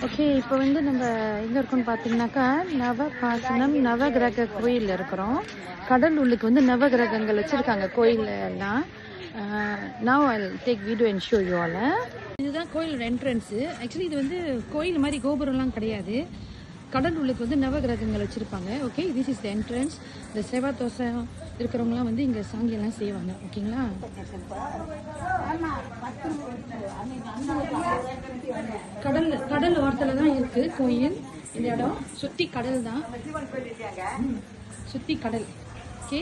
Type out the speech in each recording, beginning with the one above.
Okay, இப்போ வந்து நம்ம எங்கே இருக்கோம்னு பார்த்தீங்கன்னாக்கா நவபாசனம் நவகிரக கோயிலில் இருக்கிறோம். கடல் உள்ளுக்கு வந்து நவகிரகங்கள் வச்சுருக்காங்க கோயிலில் எல்லாம். Now I take video and show you all. இதுதான் கோயிலோட என்ட்ரன்ஸு. ஆக்சுவலி இது வந்து கோயில் மாதிரி கோபுரம்லாம் கிடையாது. கடல் உள்ளுக்கு வந்து நவகிரகங்கள் வச்சுருப்பாங்க. Okay, this is the entrance. இந்த செவ்வாய் தோசை இருக்கிறவங்களாம் வந்து இங்கே சாங்கியெல்லாம் செய்வாங்க. ஓகேங்களா? கடல் ஓரத்தில் தான் இருக்குது கோயில். இந்த இடம் சுற்றி கடல் தான், சுற்றி கடல். ஓகே,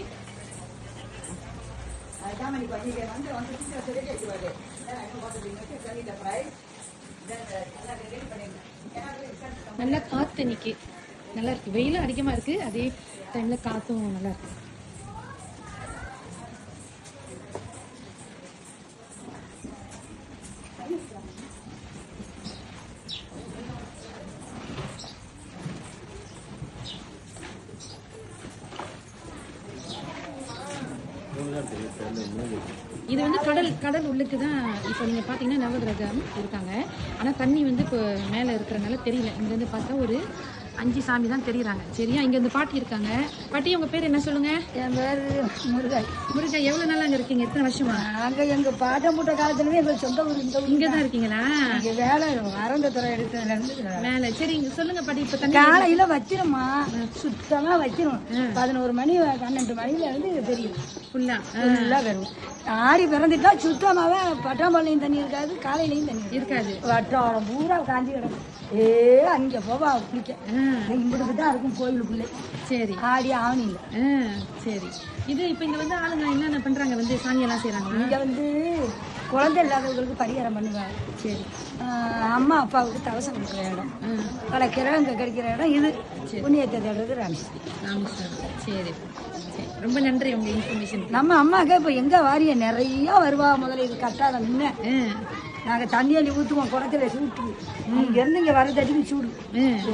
நல்லா காற்று நிற்கி நல்லா இருக்குது. வெயிலும் அதிகமாக இருக்குது, அதே டைமில் காற்றும் நல்லா இருக்குது. இது வந்து கடல் உள்ளுக்கு தான். இப்போ நீங்கள் பார்த்தீங்கன்னா நவகிரகம் இருக்காங்க, ஆனால் தண்ணி வந்து இப்போ மேலே இருக்கிறனால தெரியல. இங்கேருந்து பார்த்தா ஒரு 5 சாமி தான் தெரியுறாங்க. சரியா? இங்கே இந்த பாட்டி இருக்காங்க. பாட்டி, உங்கள் பேர் என்ன சொல்லுங்க? என் பேர் முருகன். முருகன், எவ்வளோ நாள் அங்கே இருக்கீங்க? எத்தனை வருஷமா? நாங்கள் எங்கள் பாட்டம் மூட்ட காலத்துலேருந்து எங்கள் சொந்த ஊர் இங்கே தான் இருக்கீங்களா? இங்கே வேலை வரந்தத்துறை எடுத்ததுலேருந்து மேலே. சரி, இங்கே சொல்லுங்க பாட்டி. இப்போ தண்ணி காலையில் வச்சிருமா, சுத்தமாக வச்சிரும். 11 மணி 12 மணில இருந்து தெரியும் ஃபுல்லாக வரும். ஆடி பிறந்துட்டா சுத்தமாகவே பட்டாம்பாளையம் தண்ணி இருக்காது, காலையிலையும் தண்ணி இருக்காது. வட்டாரம் பூரா காஞ்சி கிடக்கும். அங்கே போவா குளிக்க இம்புட்டுக்கு தான் இருக்கும் கோயிலுக்குள்ளே. சரி, ஆடி ஆவணியில். சரி. இது இப்போ இங்கே வந்து ஆளுங்க என்னென்ன பண்ணுறாங்க? வந்து சாங்கியெல்லாம் செய்கிறாங்க. இங்கே வந்து குழந்தை இல்லாதவங்களுக்கு பரிகாரம் பண்ணுவாங்க. சரி. அம்மா அப்பாவுக்கு தவசம் கொடுக்குற இடம், கிரகங்க கிடைக்கிற இடம் இது. புண்ணியத்தை தேடுறது ராமேஸ்வரம். சரி, சரி. ரொம்ப நன்றி உங்கள் இன்ஃபர்மேஷன். நம்ம அம்மாவுக்கு இப்போ எங்கே வாரிய நிறைய வருவா. முதல்ல இது கட்டாத முன்ன நாங்கள் தண்ணி அள்ளி ஊற்றுவோம், குடத்துல சூட்டு. இங்கேருந்து இங்கே வர தண்ணி சூடு,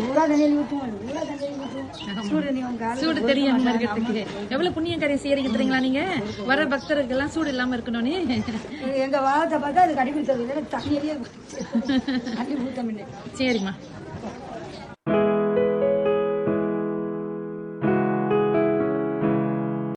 ஊரா தண்ணி அள்ளி ஊற்றுவோம், ஊரா தண்ணி அள்ளி ஊற்றுவோம். சூடு தண்ணி சூடு தெரியும். எவ்வளவு புண்ணியம் காரியம் செய்யறீங்க தெரியுங்களா? நீங்க வர பக்தர்களுக்கெல்லாம் சூடு இல்லாம இருக்கணும்னு எங்க வாரத்தை பார்த்தா அது கடைபிடித்தது தண்ணி அள்ளியே தண்ணி ஊற்ற முன்னே. சரிம்மா.